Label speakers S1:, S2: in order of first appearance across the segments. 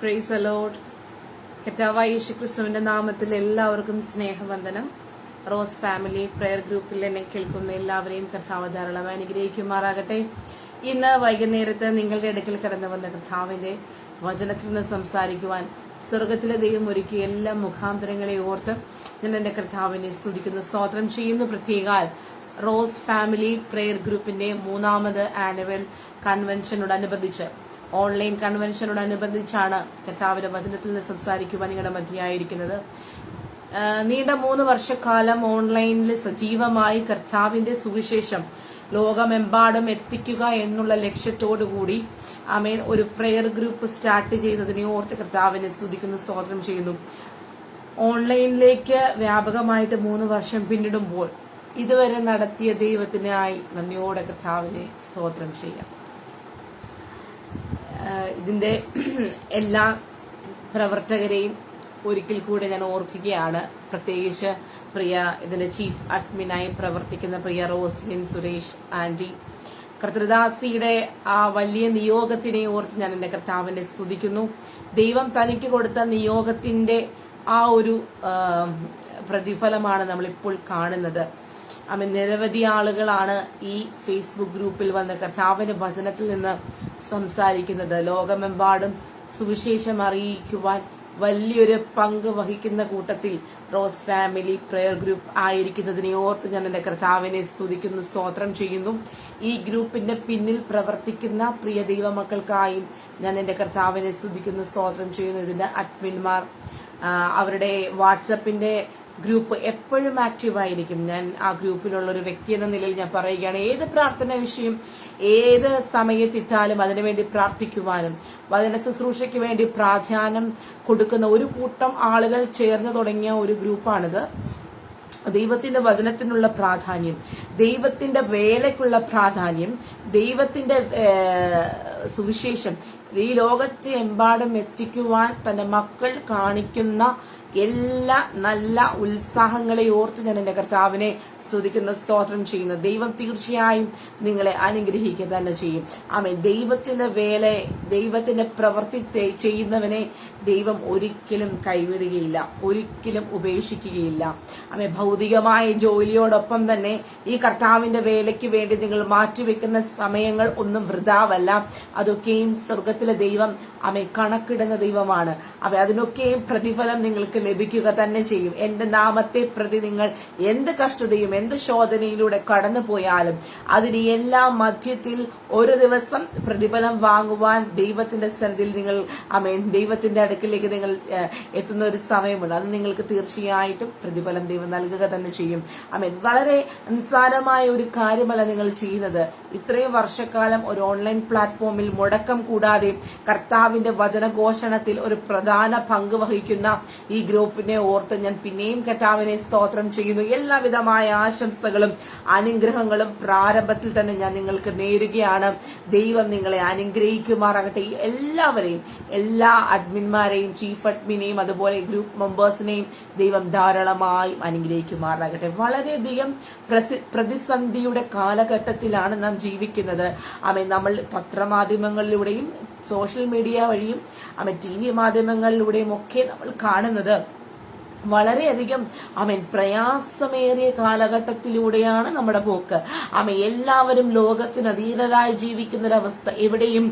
S1: Price the Lord. കർത്താവായ യേശുക്രിസ്തുവിന്റെ നാമത്തിൽ എല്ലാവർക്കും സ്നേഹവന്ദനം. റോസ് ഫാമിലി പ്രയർ ഗ്രൂപ്പിൽ എന്നെ കേൾക്കുന്ന എല്ലാവരെയും കർത്താവ് ധാരാളം അനുഗ്രഹിക്കുമാറാകട്ടെ. ഇന്ന് വൈകുന്നേരത്ത് നിങ്ങളുടെ അടുക്കൽ കടന്നു വന്ന കർത്താവിന്റെ വചനത്തിൽ നിന്ന് സംസാരിക്കുവാൻ സ്വർഗത്തിലെ ദൈവം ഒരുക്കിയ എല്ലാ മുഖാന്തരങ്ങളെ ഓർത്ത് ഞാൻ എന്റെ കർത്താവിനെ സ്തുതിക്കുന്നു, സ്തോത്രം ചെയ്യുന്നു. പ്രത്യേകാൽ റോസ് ഫാമിലി പ്രയർ ഗ്രൂപ്പിന്റെ 3ാമത് ആനുവൽ കൺവെൻഷനോടനുബന്ധിച്ച് ഓൺലൈൻ കൺവെൻഷനോടനുബന്ധിച്ചാണ് കർത്താവിന്റെ വചനത്തിൽ നിന്ന് സംസാരിക്കുവാൻ നിങ്ങളുടെ മധ്യയായിരിക്കുന്നത്. നീണ്ട 3 വർഷക്കാലം ഓൺലൈനിൽ സജീവമായി കർത്താവിന്റെ സുവിശേഷം ലോകമെമ്പാടും എത്തിക്കുക എന്നുള്ള ലക്ഷ്യത്തോടുകൂടി ആമേൻ ഒരു പ്രയർ ഗ്രൂപ്പ് സ്റ്റാർട്ട് ചെയ്തതിനെ ഓർത്ത് കർത്താവിനെ സ്തുതിക്കുന്നു, സ്തോത്രം ചെയ്യുന്നു. ഓൺലൈനിലേക്ക് വ്യാപകമായിട്ട് 3 വർഷം പിന്നിടുമ്പോൾ ഇതുവരെ നടത്തിയ ദൈവത്തിനായി നന്ദിയോടെ കർത്താവിനെ സ്തോത്രം ചെയ്യാം. ഇതിന്റെ എല്ലാ പ്രവർത്തകരെയും ഒരിക്കൽ കൂടെ ഞാൻ ഓർക്കുകയാണ്. പ്രത്യേകിച്ച് പ്രിയ ഇതിന്റെ ചീഫ് അഡ്മിനായി പ്രവർത്തിക്കുന്ന പ്രിയ റോസ്ലിൻ സുരേഷ് ആന്റി, കർത്തൃദാസിയുടെ ആ വലിയ നിയോഗത്തിനെ ഓർത്ത് ഞാൻ എന്റെ കർത്താവിനെ സ്തുതിക്കുന്നു. ദൈവം തനിക്ക് കൊടുത്ത നിയോഗത്തിന്റെ ആ ഒരു പ്രതിഫലമാണ് നമ്മളിപ്പോൾ കാണുന്നത്. നിരവധി ആളുകളാണ് ഈ ഫേസ്ബുക്ക് ഗ്രൂപ്പിൽ വന്ന് കർത്താവിന്റെ വചനത്തിൽ നിന്ന് സംസാരിക്കുന്നത്. ലോകമെമ്പാടും സുവിശേഷം അറിയിക്കുവാൻ വലിയൊരു പങ്ക് വഹിക്കുന്ന കൂട്ടത്തിൽ റോസ് ഫാമിലി പ്രയർ ഗ്രൂപ്പ് ആയിരിക്കുന്നതിനെ ഓർത്ത് ഞാൻ എന്റെ കർത്താവിനെ സ്തുതിക്കുന്നു, സ്തോത്രം ചെയ്യുന്നു. ഈ ഗ്രൂപ്പിന്റെ പിന്നിൽ പ്രവർത്തിക്കുന്ന പ്രിയ ദൈവമക്കൾക്കായും ഞാൻ എന്റെ കർത്താവിനെ സ്തുതിക്കുന്നു, സ്തോത്രം ചെയ്യുന്നു. ഇതിന്റെ അഡ്മിന്മാർ, അവരുടെ വാട്സപ്പിന്റെ ഗ്രൂപ്പ് എപ്പോഴും ആക്റ്റീവായിരിക്കും. ഞാൻ ആ ഗ്രൂപ്പിലുള്ള ഒരു വ്യക്തി എന്ന നിലയിൽ ഞാൻ പറയുകയാണ്, ഏത് പ്രാർത്ഥന വിഷയം ഏത് സമയത്തിട്ടാലും അതിനുവേണ്ടി പ്രാർത്ഥിക്കുവാനും വചന ശുശ്രൂഷയ്ക്ക് വേണ്ടി പ്രാധാന്യം കൊടുക്കുന്ന ഒരു കൂട്ടം ആളുകൾ ചേർന്ന് തുടങ്ങിയ ഒരു ഗ്രൂപ്പാണിത്. ദൈവത്തിന്റെ വചനത്തിനുള്ള പ്രാധാന്യം, ദൈവത്തിന്റെ വേലയ്ക്കുള്ള പ്രാധാന്യം, ദൈവത്തിന്റെ സുവിശേഷം ഈ ലോകത്തെ എമ്പാടും എത്തിക്കുവാൻ തന്റെ മക്കൾ കാണിക്കുന്ന എല്ലാ നല്ല ഉത്സാഹങ്ങളെ ഓർത്ത് ഞാൻ എന്റെ കർത്താവിനെ സ്തുതിക്കുന്ന, സ്തോത്രം ചെയ്യുന്നു. ദൈവം തീർച്ചയായും നിങ്ങളെ അനുഗ്രഹിക്കുക തന്നെ ചെയ്യും. ആമേൻ. ദൈവത്തിന്റെ വേല, ദൈവത്തിന്റെ പ്രവൃത്തി ചെയ്യുന്നവനെ ദൈവം ഒരിക്കലും കൈവിടുകയില്ല, ഒരിക്കലും ഉപേക്ഷിക്കുകയില്ല. ആമേൻ. ഭൗതികമായ ജോലിയോടൊപ്പം തന്നെ ഈ കർത്താവിന്റെ വേലയ്ക്ക് വേണ്ടി നിങ്ങൾ മാറ്റിവെക്കുന്ന സമയങ്ങൾ ഒന്നും വൃഥാവല്ല. അതൊക്കെയും സ്വർഗത്തിലെ ദൈവം കണക്കിടുന്ന ദൈവമാണ്. അതിനൊക്കെയും പ്രതിഫലം നിങ്ങൾക്ക് ലഭിക്കുക തന്നെ ചെയ്യും. എന്റെ നാമത്തെ പ്രതി നിങ്ങൾ എന്ത് കഷ്ടതയും എന്ത് ശോധനയിലൂടെ കടന്നുപോയാലും അതിന് എല്ലാം മധ്യത്തിൽ ഒരു ദിവസം പ്രതിഫലം വാങ്ങുവാൻ ദൈവത്തിന്റെ സന്നിധിയിൽ നിങ്ങൾ ദൈവത്തിന്റെ അടുക്കിലേക്ക് നിങ്ങൾ എത്തുന്ന ഒരു സമയമുണ്ട്. അത് നിങ്ങൾക്ക് തീർച്ചയായിട്ടും പ്രതിഫലം ദൈവം നൽകുക തന്നെ ചെയ്യും. വളരെ നിസ്സാരമായ ഒരു കാര്യമല്ല നിങ്ങൾ ചെയ്യുന്നത്. ഇത്രയും വർഷക്കാലം ഒരു ഓൺലൈൻ പ്ലാറ്റ്ഫോമിൽ മുടക്കം കൂടാതെ കർത്താവിന്റെ വചനഘോഷണത്തിൽ ഒരു പ്രധാന പങ്ക് വഹിക്കുന്ന ഈ ഗ്രൂപ്പിനെ ഓർത്ത് ഞാൻ പിന്നെയും കർത്താവിനെ സ്തോത്രം ചെയ്യുന്നു. എല്ലാവിധമായ ആശംസകളും അനുഗ്രഹങ്ങളും പ്രാരംഭത്തിൽ തന്നെ ഞാൻ നിങ്ങൾക്ക് നേരുകയാണ്. ദൈവം നിങ്ങളെ അനുഗ്രഹിക്കുമാറാകട്ടെ. എല്ലാവരെയും, എല്ലാ അഡ്മിന്മാരെയും, ചീഫ് അഡ്മിനെയും അതുപോലെ ഗ്രൂപ്പ് മെമ്പേഴ്സിനെയും ദൈവം ധാരാളമായി അനുഗ്രഹിക്കുമാറാകട്ടെ. വളരെയധികം പ്രതിസന്ധിയുടെ കാലഘട്ടത്തിലാണ് നാം ജീവിക്കുന്നത്. നമ്മൾ പത്രമാധ്യമങ്ങളിലൂടെയും സോഷ്യൽ മീഡിയ വഴിയും TV മാധ്യമങ്ങളിലൂടെയും ഒക്കെ നമ്മൾ കാണുന്നത് വളരെയധികം പ്രയാസമേറിയ കാലഘട്ടത്തിലൂടെയാണ് നമ്മുടെ പോക്ക്. എല്ലാവരും ലോകത്തിന് അധീനരായി ജീവിക്കുന്നൊരവസ്ഥ. എവിടെയും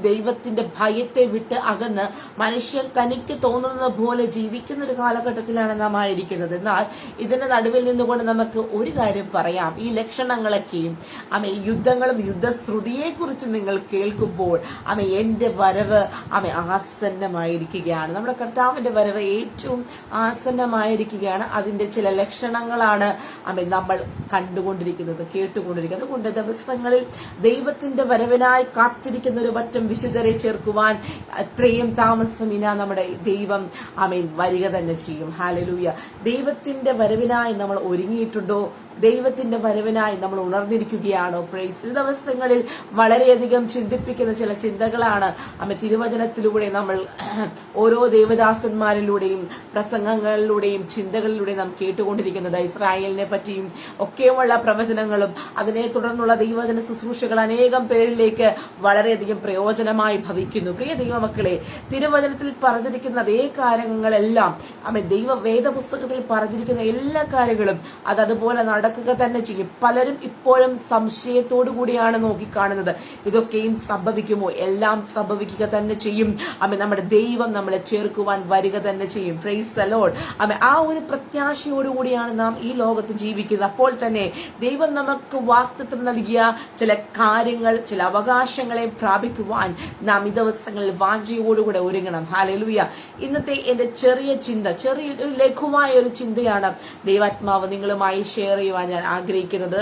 S1: ദൈവത്തിന്റെ ഭയത്തെ വിട്ട് അകന്ന് മനുഷ്യൻ തനിക്ക് തോന്നുന്നത് പോലെ ജീവിക്കുന്ന ഒരു കാലഘട്ടത്തിലാണ് നാം ആയിരിക്കുന്നത്. എന്നാൽ ഇതിന്റെ നടുവിൽ നിന്നുകൊണ്ട് നമുക്ക് ഒരു കാര്യം പറയാം. ഈ ലക്ഷണങ്ങളൊക്കെയും യുദ്ധങ്ങളും യുദ്ധശ്രുതിയെ കുറിച്ച് നിങ്ങൾ കേൾക്കുമ്പോൾ എന്റെ വരവ് ആസന്നമായിരിക്കുകയാണ്. നമ്മുടെ കർത്താവിന്റെ വരവ് ഏറ്റവും ആസന്നമായിരിക്കുകയാണ്. അതിന്റെ ചില ലക്ഷണങ്ങളാണ് നമ്മൾ കണ്ടുകൊണ്ടിരിക്കുന്നത്, കേട്ടുകൊണ്ടിരിക്കുന്നത്. അതുകൊണ്ട് ദിവസങ്ങളിൽ ദൈവത്തിന്റെ വരവിനായി കാത്തിരിക്കുന്ന ഒരു പറ്റം വിശുദ്ധരെ ചേർക്കുവാൻ അത്രയും താമസമില്ല നമ്മുടെ ദൈവം വരിക തന്നെ ചെയ്യും. ഹല്ലേലൂയ. ദൈവത്തിന്റെ വരവിനായി നമ്മൾ ഒരുങ്ങിയിട്ടുണ്ടോ? ദൈവത്തിന്റെ വരവിനായി നമ്മൾ ഉണർന്നിരിക്കുകയാണോ? പ്രൈസ് ദിവസങ്ങളിൽ വളരെയധികം ചിന്തിപ്പിക്കുന്ന ചില ചിന്തകളാണ് തിരുവചനത്തിലൂടെ നമ്മൾ ഓരോ ദേവദാസന്മാരിലൂടെയും പ്രസംഗങ്ങളിലൂടെയും ചിന്തകളിലൂടെയും നാം കേട്ടുകൊണ്ടിരിക്കുന്നത്. ഇസ്രായേലിനെ പറ്റിയും ഒക്കെയുമുള്ള പ്രവചനങ്ങളും അതിനെ തുടർന്നുള്ള ദൈവജന ശുശ്രൂഷകൾ അനേകം പേരിലേക്ക് വളരെയധികം പ്രയോജനമായി ഭവിക്കുന്നു. പ്രിയ ദൈവമക്കളെ, തിരുവചനത്തിൽ പറഞ്ഞിരിക്കുന്ന അതേ കാര്യങ്ങളെല്ലാം വേദപുസ്തകത്തിൽ പറഞ്ഞിരിക്കുന്ന എല്ലാ കാര്യങ്ങളും അതുപോലെ നടക്കുക തന്നെ ചെയ്യും. പലരും ഇപ്പോഴും സംശയത്തോടു കൂടിയാണ് നോക്കിക്കാണുന്നത്. ഇതൊക്കെയും സംഭവിക്കുമോ? എല്ലാം സംഭവിക്കുക തന്നെ ചെയ്യും. നമ്മുടെ ദൈവം നമ്മളെ ചേർക്കുവാൻ വരിക തന്നെ ചെയ്യും. Praise the Lord. ആ ഒരു പ്രത്യാശയോടുകൂടിയാണ് നാം ഈ ലോകത്ത് ജീവിക്കുന്നത്. അപ്പോൾ തന്നെ ദൈവം നമുക്ക് വാഗ്ദത്തം നൽകിയ ചില കാര്യങ്ങൾ, ചില അവകാശങ്ങളെ പ്രാപിക്കുവാൻ നാം ഈ ദിവസങ്ങളിൽ വാഞ്ചയോടുകൂടെ ഒരുങ്ങണം. ഹല്ലേലൂയ. ഇന്നത്തെ എന്റെ ചെറിയൊരു ലഘുവായ ഒരു ചിന്തയാണ് ദൈവാത്മാവ് നിങ്ങളുമായി ഷെയർ ചെയ്യുവാൻ ഞാൻ ആഗ്രഹിക്കുന്നത്.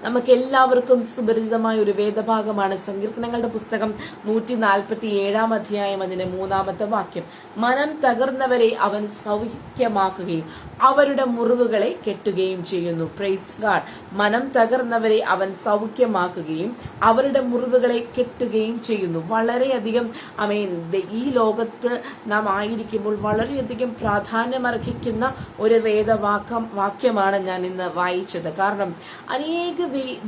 S1: നമുക്ക് എല്ലാവർക്കും സുപരിചിതമായ ഒരു വേദഭാഗമാണ് സങ്കീർത്തനങ്ങളുടെ പുസ്തകം 147 അധ്യായം അതിന്റെ 3-ാമത്തെ വാക്യം. മനം തകർന്നവരെ അവൻ സൗഖ്യമാക്കുകയും അവരുടെ മുറിവുകളെ കെട്ടുകയും ചെയ്യുന്നു. Praise God. മനം തകർന്നവരെ അവൻ സൗഖ്യമാക്കുകയും അവരുടെ മുറിവുകളെ കെട്ടുകയും ചെയ്യുന്നു. വളരെയധികം ഈ ലോകത്ത് നാം ആയിരിക്കുമ്പോൾ വളരെയധികം പ്രാധാന്യമർഹിക്കുന്ന ഒരു വാക്യമാണ് ഞാൻ ഇന്ന് വായിച്ചത്. കാരണം അനേക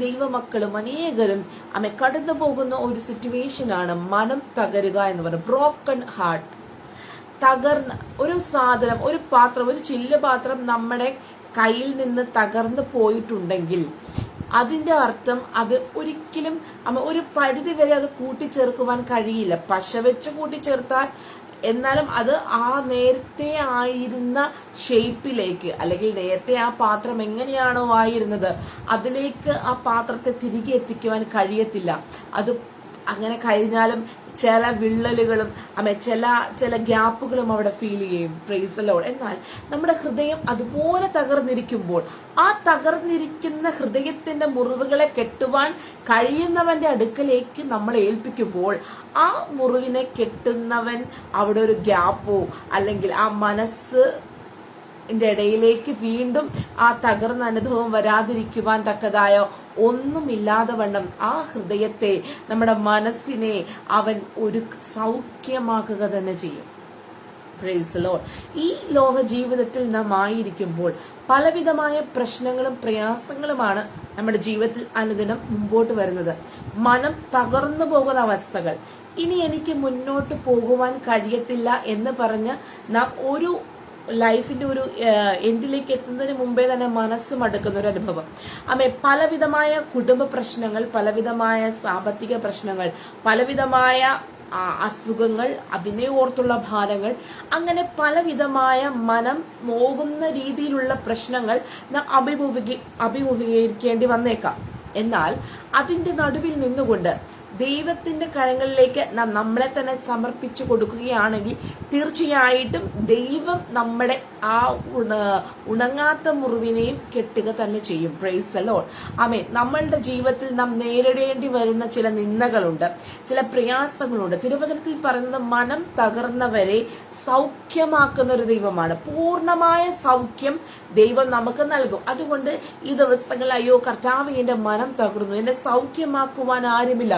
S1: ദൈവമക്കളും അനേകരും കടന്നു പോകുന്ന ഒരു സിറ്റുവേഷനാണ് മനം തകരുക എന്ന് പറയുന്നത്. Broken heart. തകർന്ന ഒരു സാധനം, ഒരു പാത്രം, ഒരു ചില്ലുപാത്രം നമ്മുടെ കയ്യിൽ നിന്ന് തകർന്നു പോയിട്ടുണ്ടെങ്കിൽ അതിന്റെ അർത്ഥം അത് ഒരിക്കലും ഒരു പരിധി വരെ അത് കൂട്ടിച്ചേർക്കുവാൻ കഴിയില്ല. പശ വെച്ച് കൂട്ടിച്ചേർത്താൽ എന്നാലും അത് ആ നേരത്തെ ആയിരുന്ന ഷേപ്പിലേക്ക്, അല്ലെങ്കിൽ നേരത്തെ ആ പാത്രം എങ്ങനെയാണോ ആയിരുന്നത് അതിലേക്ക് ആ പാത്രത്തെ തിരികെ എത്തിക്കുവാൻ കഴിയത്തില്ല. അത് അങ്ങനെ കഴിഞ്ഞാലും ചില വിള്ളലുകളും ചില ഗ്യാപ്പുകളും അവിടെ ഫീൽ ചെയ്യും. Praise the Lord. എന്നാൽ നമ്മുടെ ഹൃദയം അതുപോലെ തകർന്നിരിക്കുമ്പോൾ, ആ തകർന്നിരിക്കുന്ന ഹൃദയത്തിന്റെ മുറിവുകളെ കെട്ടുവാൻ കഴിയുന്നവന്റെ അടുക്കലേക്ക് നമ്മൾ ഏൽപ്പിക്കുമ്പോൾ ആ മുറിവിനെ കെട്ടുന്നവൻ അവിടെ ഒരു ഗ്യാപ്പോ അല്ലെങ്കിൽ ആ മനസ്സ് ഇടയിലേക്ക് വീണ്ടും ആ തകർന്ന അനുഭവം വരാതിരിക്കുവാൻ തക്കതായ ഒന്നുമില്ലാതെ വണ്ണം ആ ഹൃദയത്തെ, നമ്മുടെ മനസ്സിനെ അവൻ ഒരു സൗഖ്യമാക്കുക തന്നെ ചെയ്യും. Praise the Lord. ഈ ലോക ജീവിതത്തിൽ നാം ആയിരിക്കുമ്പോൾ പലവിധമായ പ്രശ്നങ്ങളും പ്രയാസങ്ങളുമാണ് നമ്മുടെ ജീവിതത്തിൽ അനുദിനം മുമ്പോട്ട് വരുന്നത്. മനം തകർന്നു പോകുന്ന അവസ്ഥകൾ. ഇനി എനിക്ക് മുന്നോട്ട് പോകുവാൻ കഴിയത്തില്ല എന്ന് പറഞ്ഞ് നാം ഒരു ലൈഫിന്റെ ഒരു എൻഡിലേക്ക് എത്തുന്നതിന് മുമ്പേ തന്നെ മനസ്സ് മടുക്കുന്ന ഒരു അനുഭവം. പലവിധമായ കുടുംബ പ്രശ്നങ്ങൾ, പലവിധമായ സാമ്പത്തിക പ്രശ്നങ്ങൾ, പലവിധമായ അസുഖങ്ങൾ, അതിനെ ഓർത്തുള്ള ഭാരങ്ങൾ, അങ്ങനെ പലവിധമായ മനം നോകുന്ന രീതിയിലുള്ള പ്രശ്നങ്ങൾ നാം അഭിമുഖീകരിക്കേണ്ടി വന്നേക്കാം. എന്നാൽ അതിന്റെ നടുവിൽ നിന്നുകൊണ്ട് ദൈവത്തിന്റെ കരങ്ങളിലേക്ക് നാം നമ്മളെ തന്നെ സമർപ്പിച്ചു കൊടുക്കുകയാണെങ്കിൽ തീർച്ചയായിട്ടും ദൈവം നമ്മുടെ ആ ഉണങ്ങാത്ത മുറിവിനെയും കെട്ടുക തന്നെ ചെയ്യും. Praise the Lord. ആമേൻ. നമ്മളുടെ ജീവിതത്തിൽ നാം നേരിടേണ്ടി വരുന്ന ചില നിന്ദകളുണ്ട്, ചില പ്രയാസങ്ങളുണ്ട്. തിരുവചനത്തിൽ പറയുന്നത് മനം തകർന്നവരെ സൗഖ്യമാക്കുന്ന ഒരു ദൈവമാണ്. പൂർണ്ണമായ സൗഖ്യം ദൈവം നമുക്ക് നൽകും. അതുകൊണ്ട് ഈ ദിവസങ്ങളിൽ അയ്യോ കർത്താവ് എന്റെ മനം തകർന്നു, എന്നെ സൗഖ്യമാക്കുവാൻ ആരുമില്ല.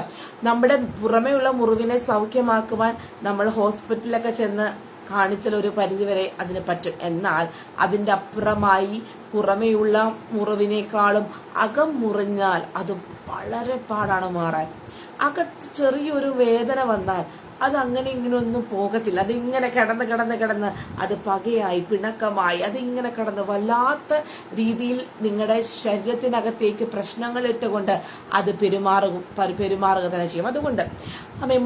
S1: നമ്മുടെ പുറമെയുള്ള മുറിവിനെ സൗഖ്യമാക്കുവാൻ നമ്മൾ ഹോസ്പിറ്റലിലൊക്കെ ചെന്ന് കാണിച്ചാൽ ഒരു പരിധിവരെ അതിന് പറ്റും. എന്നാൽ അതിന്റെ അപ്പുറമായി പുറമെയുള്ള മുറിവിനേക്കാളും അകം മുറിഞ്ഞാൽ അത് വളരെ പാടാണ് മാറാൻ. അകത്ത് ചെറിയൊരു വേദന വന്നാൽ അത് അങ്ങനെ ഇങ്ങനെ ഒന്നും പോകത്തില്ല. അതിങ്ങനെ കിടന്ന് അത് പകയായി, പിണക്കമായി, അതിങ്ങനെ കടന്ന് വല്ലാത്ത രീതിയിൽ നിങ്ങളുടെ ശരീരത്തിനകത്തേക്ക് പ്രശ്നങ്ങൾ ഇട്ടുകൊണ്ട് അത് പെരുമാറുക തന്നെ ചെയ്യും. അതുകൊണ്ട്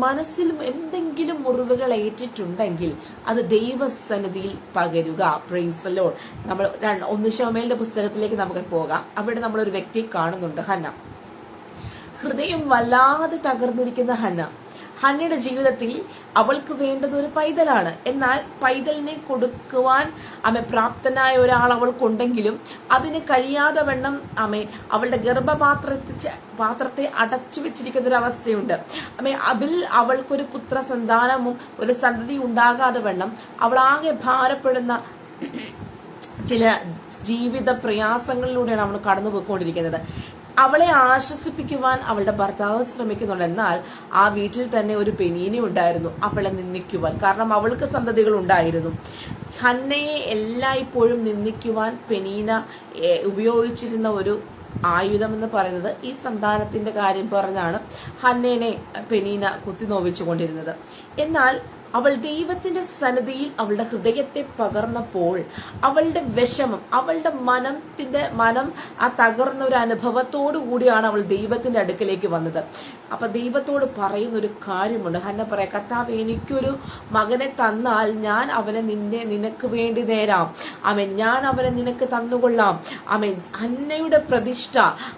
S1: മനസ്സിൽ എന്തെങ്കിലും മുറിവുകൾ ഏറ്റിട്ടുണ്ടെങ്കിൽ അത് ദൈവസന്നിധിയിൽ പകരുക. Price the Lord. നമ്മൾ 1 ശമൂവേലിന്റെ പുസ്തകത്തിലേക്ക് നമുക്ക് പോകാം. അവിടെ നമ്മളൊരു വ്യക്തിയെ കാണുന്നുണ്ട്, ഹന്ന. ഹൃദയം വല്ലാതെ തകർന്നിരിക്കുന്ന ഹന്നയുടെ ജീവിതത്തിൽ അവൾക്ക് വേണ്ടത് ഒരു പൈതലാണ്. എന്നാൽ പൈതലിനെ കൊടുക്കുവാൻ പ്രാപ്തനായ ഒരാൾ അവൾക്കുണ്ടെങ്കിലും അതിന് കഴിയാതെ വണ്ണം അവളുടെ പാത്രത്തെ അടച്ചു വെച്ചിരിക്കുന്ന ഒരു അവസ്ഥയുണ്ട്. അതിൽ അവൾക്കൊരു പുത്രസന്താനവും ഒരു സന്തതി ഉണ്ടാകാതെ വണ്ണം അവൾ ആകെ ഭാരപ്പെടുന്ന ചില ജീവിത പ്രയാസങ്ങളിലൂടെയാണ് അവൾ കടന്നു പോയിക്കൊണ്ടിരിക്കുന്നത്. അവളെ ആശ്വസിപ്പിക്കുവാൻ അവളുടെ ഭർത്താവ് ശ്രമിക്കുന്നുണ്ട്. എന്നാൽ ആ വീട്ടിൽ തന്നെ ഒരു പെനീന ഉണ്ടായിരുന്നു അവളെ നിന്ദിക്കുവാൻ. കാരണം അവൾക്ക് സന്തതികൾ ഉണ്ടായിരുന്നു. ഹന്നയെ എല്ലായ്പ്പോഴും നിന്ദിക്കുവാൻ പെനീന ഉപയോഗിച്ചിരുന്ന ഒരു ആയുധം എന്ന് പറയുന്നത് ഈ സന്താനത്തിന്റെ കാര്യം പറഞ്ഞാണ് ഹന്നേനെ പെനീന കുത്തിനോവിച്ചുകൊണ്ടിരുന്നത്. എന്നാൽ അവൾ ദൈവത്തിന്റെ സന്നിധിയിൽ അവളുടെ ഹൃദയത്തെ പകർന്നപ്പോൾ അവളുടെ വിഷമം, അവളുടെ മനം ആ തകർന്ന ഒരു അനുഭവത്തോടു കൂടിയാണ് അവൾ ദൈവത്തിന്റെ അടുക്കലേക്ക് വന്നത്. അപ്പൊ ദൈവത്തോട് പറയുന്ന ഒരു കാര്യമുണ്ട്. ഹന്ന പറയാം, കർത്താവ് എനിക്കൊരു മകനെ തന്നാൽ ഞാൻ അവനെ നിനക്ക് വേണ്ടി നേരാം. ആമേൻ, ഞാൻ അവനെ നിനക്ക് തന്നുകൊള്ളാം. ആമേൻ. ഹന്നയുടെ പ്രതിഷ്ഠ,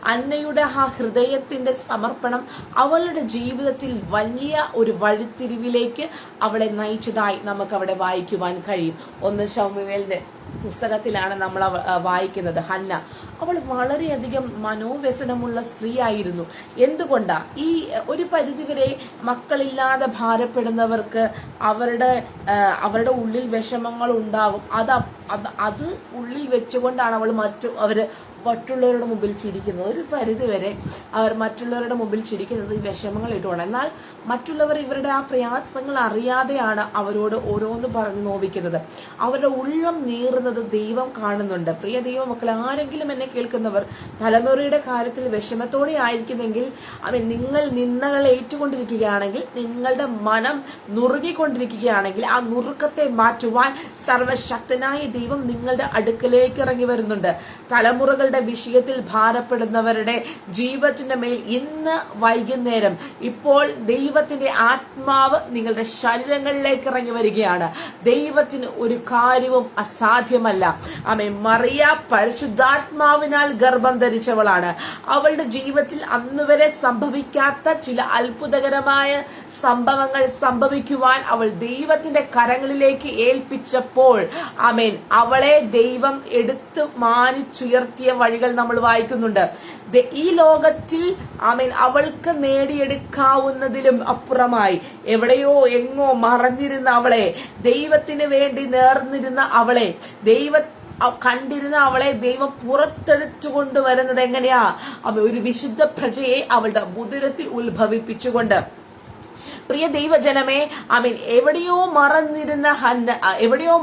S1: ഹന്നയുടെ ആ ഹൃദയത്തിന്റെ സമർപ്പണം അവളുടെ ജീവിതത്തിൽ വലിയ ഒരു വഴിത്തിരിവിലേക്ക് അവളെ നയിച്ചതായി നമുക്ക് അവിടെ വായിക്കുവാൻ കഴിയും. 1 ശമൂവേലിന്റെ പുസ്തകത്തിലാണ് നമ്മൾ വായിക്കുന്നത്. ഹന്ന അവൾ വളരെയധികം മനോവ്യസനമുള്ള സ്ത്രീ ആയിരുന്നു. എന്തുകൊണ്ടാ? ഈ ഒരു പരിധിവരെ മക്കളില്ലാതെ ഭാരപ്പെടുന്നവർക്ക് അവരുടെ ഉള്ളിൽ വിഷമങ്ങൾ ഉണ്ടാകും. അത് ഉള്ളിൽ വെച്ചുകൊണ്ടാണ് അവര് മറ്റുള്ളവരുടെ മുമ്പിൽ ചിരിക്കുന്നത്. ഒരു പരിധിവരെ അവർ മറ്റുള്ളവരുടെ മുമ്പിൽ ചിരിക്കുന്നത് ഈ വിഷമങ്ങൾ ഇട്ടുകൊണ്ട്. എന്നാൽ മറ്റുള്ളവർ ഇവരുടെ ആ പ്രയാസങ്ങൾ അറിയാതെയാണ് അവരോട് ഓരോന്ന് പറഞ്ഞു നോവിക്കുന്നത്. അവരുടെ ഉള്ളം നീറുന്നത് ദൈവം കാണുന്നുണ്ട്. പ്രിയ ദൈവമക്കളെ, ആരെങ്കിലും എന്നെ കേൾക്കുന്നവർ തലമുറയുടെ കാര്യത്തിൽ വിഷമത്തോടെ ആയിരിക്കുന്നെങ്കിൽ, നിങ്ങൾ നിന്ദകൾ ഏറ്റുകൊണ്ടിരിക്കുകയാണെങ്കിൽ, നിങ്ങളുടെ മനം നുറുകിക്കൊണ്ടിരിക്കുകയാണെങ്കിൽ, ആ നുറുക്കത്തെ മാറ്റുവാൻ സർവശക്തനായ ദൈവം നിങ്ങളുടെ അടുക്കലേക്ക് ഇറങ്ങി വരുന്നുണ്ട്. തലമുറകളുടെ വിഷയത്തിൽ ഭാരപ്പെടുന്നവരുടെ ജീവിതത്തിന്റെ മേൽ ഇന്ന് വൈകുന്നേരം ഇപ്പോൾ ദൈവത്തിന്റെ ആത്മാവ് നിങ്ങളുടെ ശരീരങ്ങളിലേക്ക് ഇറങ്ങി വരികയാണ്. ദൈവത്തിന് ഒരു കാര്യവും അസാധ്യമല്ല. ആമേൻ. മറിയ പരിശുദ്ധാത്മാവിനാൽ ഗർഭം ധരിച്ചവളാണ്. അവളുടെ ജീവിതത്തിൽ അന്നുവരെ സംഭവിക്കാത്ത ചില അത്ഭുതകരമായ സംഭവങ്ങൾ സംഭവിക്കുവാൻ അവൾ ദൈവത്തിന്റെ കരങ്ങളിലേക്ക് ഏൽപ്പിച്ചപ്പോൾ, ആമേൻ, അവളെ ദൈവം എടുത്തു മാനിച്ചുയർത്തിയ വഴികൾ നമ്മൾ വായിക്കുന്നുണ്ട്. ഈ ലോകത്തിൽ, ആമേൻ, അവൾക്ക് നേടിയെടുക്കാവുന്നതിലും അപ്പുറമായി എവിടെയോ എങ്ങോ മറഞ്ഞിരുന്ന അവളെ, ദൈവത്തിന് വേണ്ടി നേർന്നിരുന്ന അവളെ, കണ്ടിരുന്ന അവളെ ദൈവം പുറത്തെടുത്തുകൊണ്ടുവരുന്നത് എങ്ങനെയാ? ഒരു വിശുദ്ധ പ്രജയെ അവളുടെ ഉദരത്തിൽ ഉത്ഭവിപ്പിച്ചുകൊണ്ട്. പ്രിയ ദൈവജനമേ, ആമേൻ, എവിടെയോ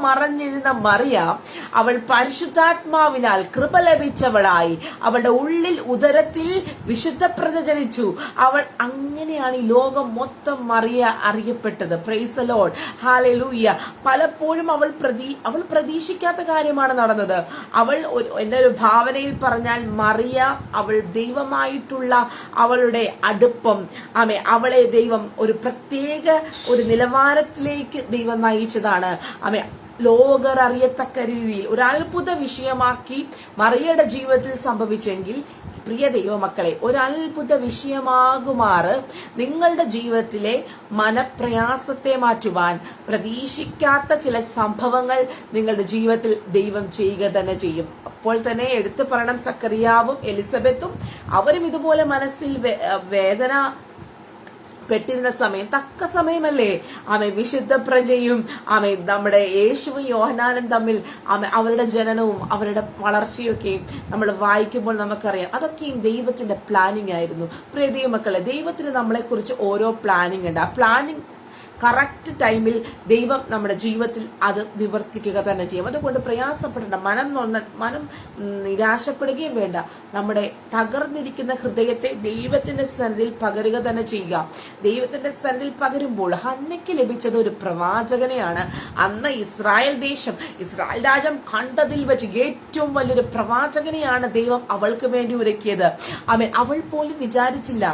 S1: മറഞ്ഞിരുന്ന മറിയ അവൾ പരിശുദ്ധാത്മാവിനാൽ കൃപ ലഭിച്ചവളായി അവളുടെ ഉദരത്തിൽ വിശുദ്ധ പ്രജ ജനിച്ചു. അവൾ അങ്ങനെയാണ് ഈ ലോകം മൊത്തം മറിയ അറിയപ്പെട്ടത്. Price the Lord, hallelujah. പലപ്പോഴും അവൾ പ്രതീക്ഷിക്കാത്ത കാര്യമാണ് നടന്നത്. എന്റെ ഒരു ഭാവനയിൽ പറഞ്ഞാൽ, മറിയ അവൾ ദൈവമായിട്ടുള്ള അവളുടെ അടുപ്പം, ആമേ, അവളെ ദൈവം ഒരു പ്രത്യേക ഒരു നിലവാരത്തിലേക്ക് ദൈവം നയിച്ചതാണ്. ലോകർ അറിയത്തക്ക രീതിയിൽ ഒരു അത്ഭുത വിഷയമാക്കി മറിയയുടെ ജീവിതത്തിൽ സംഭവിച്ചെങ്കിൽ, പ്രിയ ദൈവമക്കളെ, ഒരു അത്ഭുത വിഷയമാകുമാറ് നിങ്ങളുടെ ജീവിതത്തിലെ മനപ്രയാസത്തെ മാറ്റുവാൻ പ്രതീക്ഷിക്കാത്ത ചില സംഭവങ്ങൾ നിങ്ങളുടെ ജീവിതത്തിൽ ദൈവം ചെയ്യുക തന്നെ ചെയ്യും. അപ്പോൾ തന്നെ എടുത്തു പറയണം, സക്കറിയാവും എലിസബത്തും അവരും ഇതുപോലെ മനസ്സിൽ വേദന പെട്ടിരുന്ന സമയം, തക്ക സമയമല്ലേ വിശുദ്ധ പ്രജയും നമ്മുടെ യേശുവും യോഹന്നാനും തമ്മിൽ അവരുടെ ജനനവും അവരുടെ വളർച്ചയൊക്കെയും നമ്മൾ വായിക്കുമ്പോൾ നമുക്കറിയാം, അതൊക്കെയും ദൈവത്തിന്റെ പ്ലാനിങ് ആയിരുന്നു. പ്രിയ ദൈവമക്കളെ, ദൈവത്തിന് നമ്മളെ കുറിച്ച് ഓരോ പ്ലാനിങ് ഉണ്ട്. ആ പ്ലാനിങ് കറക്റ്റ് ടൈമിൽ ദൈവം നമ്മുടെ ജീവിതത്തിൽ അത് നിവർത്തിക്കുക തന്നെ ചെയ്യും. അതുകൊണ്ട് പ്രയാസപ്പെടേണ്ട, മനം നിരാശപ്പെടുകയും വേണ്ട. നമ്മുടെ തകർന്നിരിക്കുന്ന ഹൃദയത്തെ ദൈവത്തിന്റെ സന്നിധിയിൽ പകരുക തന്നെ ചെയ്യുക. ദൈവത്തിന്റെ സന്നിധിയിൽ പകരുമ്പോൾ ഹന്നയ്ക്ക് ലഭിച്ചത് ഒരു പ്രവാചകനെയാണ്. അന്ന് ഇസ്രായേൽ രാജ്യം കണ്ടതിൽ വെച്ച് ഏറ്റവും വലിയൊരു പ്രവാചകനെയാണ് ദൈവം അവൾക്ക് വേണ്ടി ഒരുക്കിയത്. അവൾ പോലും വിചാരിച്ചില്ല,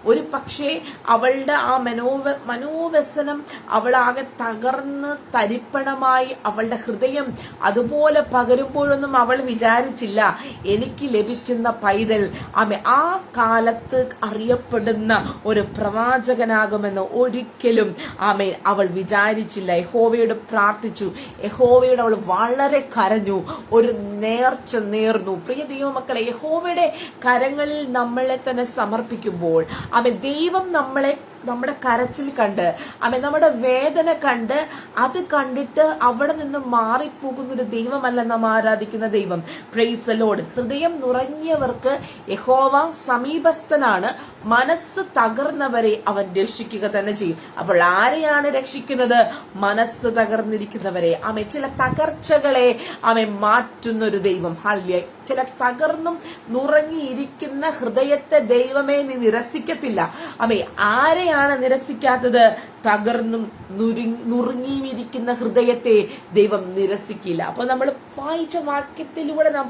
S1: ഒരു പക്ഷേ അവളുടെ ആ മനോവ്യസനം അവളാകെ തകർന്ന് തരിപ്പണമായി അവളുടെ ഹൃദയം അതുപോലെ പകരുമ്പോഴൊന്നും അവൾ വിചാരിച്ചില്ല, എനിക്ക് ലഭിക്കുന്ന പൈതൽ ആ കാലത്ത് അറിയപ്പെടുന്ന ഒരു പ്രവാചകനാകുമെന്ന് ഒരിക്കലും അവൾ വിചാരിച്ചില്ല. യഹോവയോട് പ്രാർത്ഥിച്ചു, യഹോവയോട് അവൾ വളരെ കരഞ്ഞു, ഒരു നേർച്ച നേർന്നു. പ്രിയ ദൈവമക്കളെ, യഹോവയുടെ കരങ്ങളിൽ നമ്മളെ തന്നെ സമർപ്പിക്കുമ്പോൾ ദൈവം നമ്മളെ നമ്മുടെ കരച്ചിൽ കണ്ട് നമ്മുടെ വേദന കണ്ട് അത് കണ്ടിട്ട് അവിടെ നിന്ന് മാറിപ്പോകുന്ന ഒരു ദൈവമല്ല നാം ആരാധിക്കുന്ന ദൈവം. Price the Lord. ഹൃദയം നുറങ്ങിയവർക്ക് യഹോവ സമീപസ്ഥനാണ്, മനസ്സ് തകർന്നവരെ അവൻ രക്ഷിക്കുക തന്നെ ചെയ്യും. അപ്പോൾ ആരെയാണ് രക്ഷിക്കുന്നത്? മനസ്സ് തകർന്നിരിക്കുന്നവരെ. ചില തകർച്ചകളെ മാറ്റുന്ന ഒരു ദൈവം. ഹല്ലേലൂയ. ചില തകർന്നും നുറങ്ങിയിരിക്കുന്ന ഹൃദയത്തെ ദൈവമേ നീ നിരസിക്കത്തില്ല. ആരെയാണ് നിരസിക്കാത്തത്? തകർന്നും നുറുങ്ങിയിരിക്കുന്ന ഹൃദയത്തെ ദൈവം നിരസിക്കില്ല. അപ്പൊ നമ്മൾ വായിച്ച വാക്യത്തിലൂടെ നാം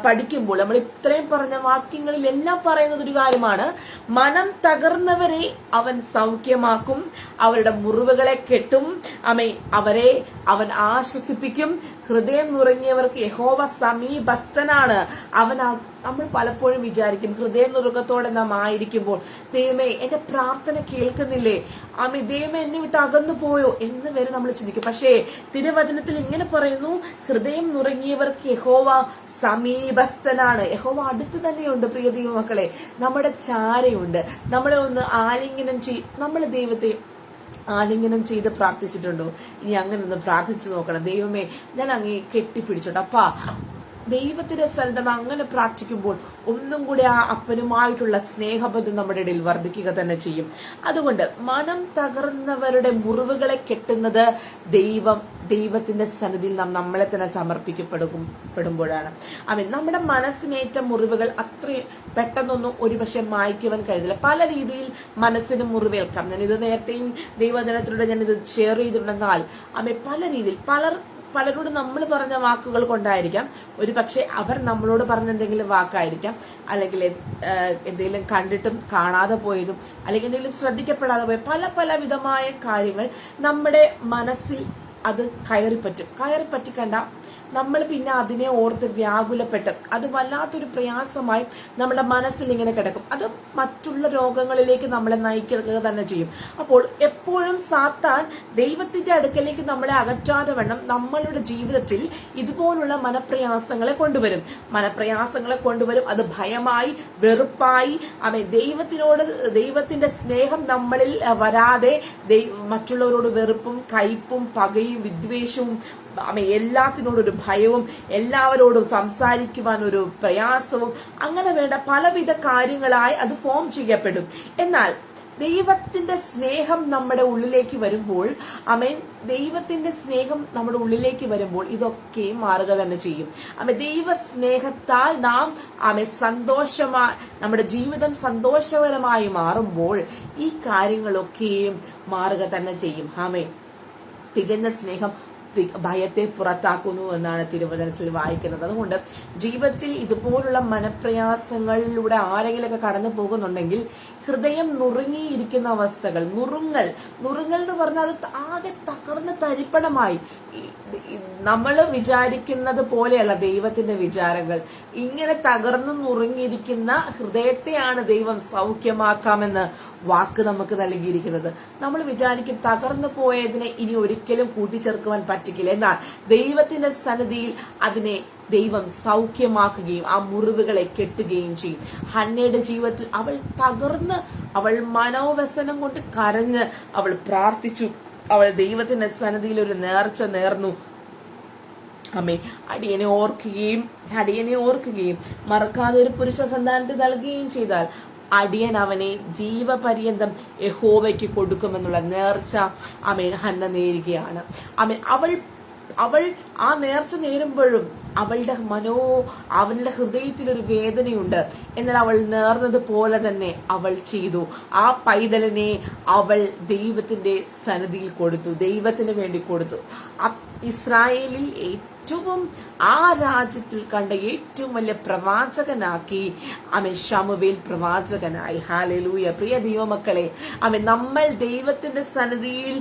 S1: പഠിക്കുമ്പോൾ നമ്മൾ ഇത്രയും പറഞ്ഞ വാക്യങ്ങളിൽ എല്ലാം പറയുന്നത് ഒരു കാര്യമാണ്. മനം തകർന്നവരെ അവൻ സൗഖ്യമാക്കും, അവരുടെ മുറിവുകളെ കെട്ടും, അവരെ അവൻ ആശ്വസിപ്പിക്കും. ഹൃദയം നുറങ്ങിയവർക്ക് യഹോവ സമീപസ്ഥനാണ്. നമ്മൾ പലപ്പോഴും വിചാരിക്കും, ഹൃദയ നുറുക്കത്തോടെ നാം ആയിരിക്കുമ്പോൾ, ദൈവമേ എന്റെ പ്രാർത്ഥന കേൾക്കുന്നില്ലേ, ദൈവമേ എന്നെ വിട്ട് അകന്നു പോയോ എന്ന് വരെ നമ്മൾ ചിന്തിക്കും. പക്ഷേ തിരുവചനത്തിൽ ഇങ്ങനെ പറയുന്നു, ഹൃദയം നുറങ്ങിയവർക്ക് യഹോവ സമീപസ്ഥനാണ്. യഹോവ അടുത്ത് തന്നെയുണ്ട്. പ്രിയ ദൈവമക്കളെ, നമ്മുടെ ചാരയുണ്ട്. നമ്മളെ ഒന്ന് ആലിംഗനം നമ്മൾ ദൈവത്തെ ആലിംഗനം ചെയ്ത് പ്രാർത്ഥിച്ചിട്ടുണ്ടോ? ഇനി അങ്ങനെ ഒന്ന് പ്രാർത്ഥിച്ചു നോക്കണം. ദൈവമേ ഞാൻ അങ്ങേ കെട്ടിപ്പിടിച്ചോട്ടെ. അപ്പാ ദൈവത്തിന്റെ സ്ഥലത്ത് അങ്ങനെ പ്രാർത്ഥിക്കുമ്പോൾ ഒന്നും കൂടി ആ അപ്പനുമായിട്ടുള്ള സ്നേഹബന്ധം നമ്മുടെ ഇടയിൽ വർദ്ധിക്കുക തന്നെ ചെയ്യും. അതുകൊണ്ട് മനം തകർന്നവരുടെ മുറിവുകളെ കെട്ടുന്നത് ദൈവത്തിന്റെ സന്നിധിയിൽ നാം നമ്മളെ തന്നെ സമർപ്പിക്കപ്പെടുമ്പോഴാണ്. നമ്മുടെ മനസ്സിനേറ്റ മുറിവുകൾ അത്രയും പെട്ടെന്നൊന്നും ഒരുപക്ഷെ മായ്ക്കുവാൻ കഴിയില്ല. പല രീതിയിൽ മനസ്സിന് മുറിവേൽക്കാം. ഞാനിത് നേരത്തെയും ദൈവദിനത്തിലൂടെ ഞാനിത് ഷെയർ ചെയ്തിട്ടുണ്ടെന്നാൽ പല രീതിയിൽ പലരോട് നമ്മൾ പറഞ്ഞ വാക്കുകൾ കൊണ്ടായിരിക്കാം, ഒരു പക്ഷെ അവർ നമ്മളോട് പറഞ്ഞ എന്തെങ്കിലും വാക്കായിരിക്കാം, അല്ലെങ്കിൽ എന്തെങ്കിലും കണ്ടിട്ടും കാണാതെ പോയതും, അല്ലെങ്കിൽ എന്തെങ്കിലും ശ്രദ്ധിക്കപ്പെടാതെ പോയ പല വിധമായ കാര്യങ്ങൾ നമ്മുടെ മനസ്സിൽ അത് കയറിപ്പറ്റിക്കണ്ട. നമ്മൾ പിന്നെ അതിനെ ഓർത്ത് വ്യാകുലപ്പെട്ട് അത് വല്ലാത്തൊരു പ്രയാസമായി നമ്മുടെ മനസ്സിൽ ഇങ്ങനെ കിടക്കും. അത് മറ്റുള്ള രോഗങ്ങളിലേക്ക് നമ്മളെ നയിക്കുക തന്നെ ചെയ്യും. അപ്പോൾ എപ്പോഴും സാത്താൻ ദൈവത്തിന്റെ അടുക്കലേക്ക് നമ്മളെ അകറ്റാതെ വണ്ണം നമ്മളുടെ ജീവിതത്തിൽ ഇതുപോലുള്ള മനപ്രയാസങ്ങളെ കൊണ്ടുവരും. അത് ഭയമായി, വെറുപ്പായി, ദൈവത്തിന്റെ സ്നേഹം നമ്മളിൽ വരാതെ മറ്റുള്ളവരോട് വെറുപ്പും കയ്പും പകയും വിദ്വേഷവും എല്ലാത്തിനോടൊരു ഭയവും, എല്ലാവരോടും സംസാരിക്കുവാൻ ഒരു പ്രയാസവും, അങ്ങനെ വേണ്ട പലവിധ കാര്യങ്ങളായി അത് ഫോം ചെയ്യപ്പെടും. എന്നാൽ ദൈവത്തിന്റെ സ്നേഹം നമ്മുടെ ഉള്ളിലേക്ക് വരുമ്പോൾ ഇതൊക്കെ മാറുക തന്നെ ചെയ്യും. ദൈവ സ്നേഹത്താൽ നാം സന്തോഷമായി, നമ്മുടെ ജീവിതം സന്തോഷകരമായി മാറുമ്പോൾ ഈ കാര്യങ്ങളൊക്കെയും മാറുക തന്നെ ചെയ്യും. തികഞ്ഞ സ്നേഹം ഭയത്തെ പുറത്താക്കുന്നു എന്നാണ് തിരുവചനത്തിൽ വായിക്കുന്നത്. അതുകൊണ്ട് ജീവിതത്തിൽ ഇതുപോലുള്ള മനപ്രയാസങ്ങളിലൂടെ ആരെങ്കിലൊക്കെ കടന്നു പോകുന്നുണ്ടെങ്കിൽ ഹൃദയം നുറുങ്ങിയിരിക്കുന്ന അവസ്ഥകൾ, നുറുങ്ങൽ എന്ന് പറഞ്ഞാൽ അത് ആകെ തകർന്ന് തരിപ്പണമായി, നമ്മൾ വിചാരിക്കുന്നത് പോലെയല്ല ദൈവത്തിന്റെ വിചാരങ്ങൾ. ഇങ്ങനെ തകർന്നു നുറുങ്ങിയിരിക്കുന്ന ഹൃദയത്തെയാണ് ദൈവം സൗഖ്യമാക്കാമെന്ന് വാക്ക് നമുക്ക് നൽകിയിരിക്കുന്നത്. നമ്മൾ വിചാരിക്കും തകർന്നു പോയതിനെ ഇനി ഒരിക്കലും കൂട്ടിച്ചേർക്കുവാൻ പറ്റില്ല. എന്നാൽ ദൈവത്തിന്റെ സന്നിധിയിൽ അതിനെ ദൈവം സൗഖ്യമാക്കുകയും ആ മുറിവുകളെ കെട്ടുകയും ചെയ്യും. ഹന്നയുടെ ജീവിതത്തിൽ അവൾ മനോവ്യസനം കൊണ്ട് കരഞ്ഞ് അവൾ പ്രാർത്ഥിച്ചു. അവൾ ദൈവത്തിന്റെ സന്നിധിയിൽ ഒരു നേർച്ച നേർന്നു. അടിയനെ ഓർക്കുകയും മറക്കാതെ ഒരു പുരുഷ സന്താനത്തെ നൽകുകയും ചെയ്താൽ അടിയൻ അവനെ ജീവപര്യന്തം യഹോവയ്ക്ക് കൊടുക്കുമെന്നുള്ള നേർച്ച ഹന്ന നേരുകയാണ്. അവൾ ആ നേർച്ച നേരുമ്പോഴും അവളുടെ ഹൃദയത്തിൽ ഒരു വേദനയുണ്ട്. എന്നാൽ അവൾ നേർന്നത് പോലെ തന്നെ അവൾ ചെയ്തു. ആ പൈതലിനെ അവൾ ദൈവത്തിന്റെ സന്നിധിയിൽ കൊടുത്തു, ദൈവത്തിന് വേണ്ടി കൊടുത്തു. ഇസ്രായേലിൽ ആ രാജ്യത്തിൽ കണ്ട ഏറ്റവും വലിയ പ്രവാചകനാക്കി ശമൂവേൽ പ്രവാചകനായി. ഹല്ലേലൂയ. പ്രിയ ദൈവമക്കളെ, നമ്മൾ ദൈവത്തിന്റെ സന്നിധിയിൽ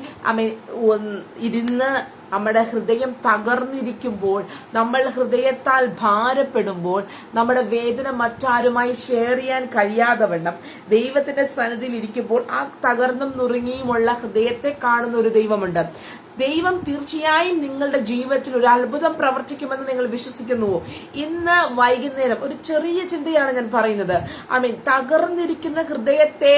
S1: ഇരുന്ന് നമ്മുടെ ഹൃദയം തകർന്നിരിക്കുമ്പോൾ, നമ്മൾ ഹൃദയത്താൽ ഭാരപ്പെടുമ്പോൾ, നമ്മുടെ വേദന മറ്റാരുമായി ഷെയർ ചെയ്യാൻ കഴിയാതെ വണ്ണം ദൈവത്തിന്റെ സന്നിധിയിൽ ഇരിക്കുമ്പോൾ ആ തകർന്നും നുറുങ്ങിയുമുള്ള ഹൃദയത്തെ കാണുന്ന ഒരു ദൈവമുണ്ട്. ദൈവം തീർച്ചയായും നിങ്ങളുടെ ജീവിതത്തിൽ ഒരു അത്ഭുതം പ്രവർത്തിക്കുമെന്ന് നിങ്ങൾ വിശ്വസിക്കുന്നു. ഇന്ന് വൈകുന്നേരം ഒരു ചെറിയ ചിന്തയാണ് ഞാൻ പറയുന്നത്. തകർന്നിരിക്കുന്ന ഹൃദയത്തെ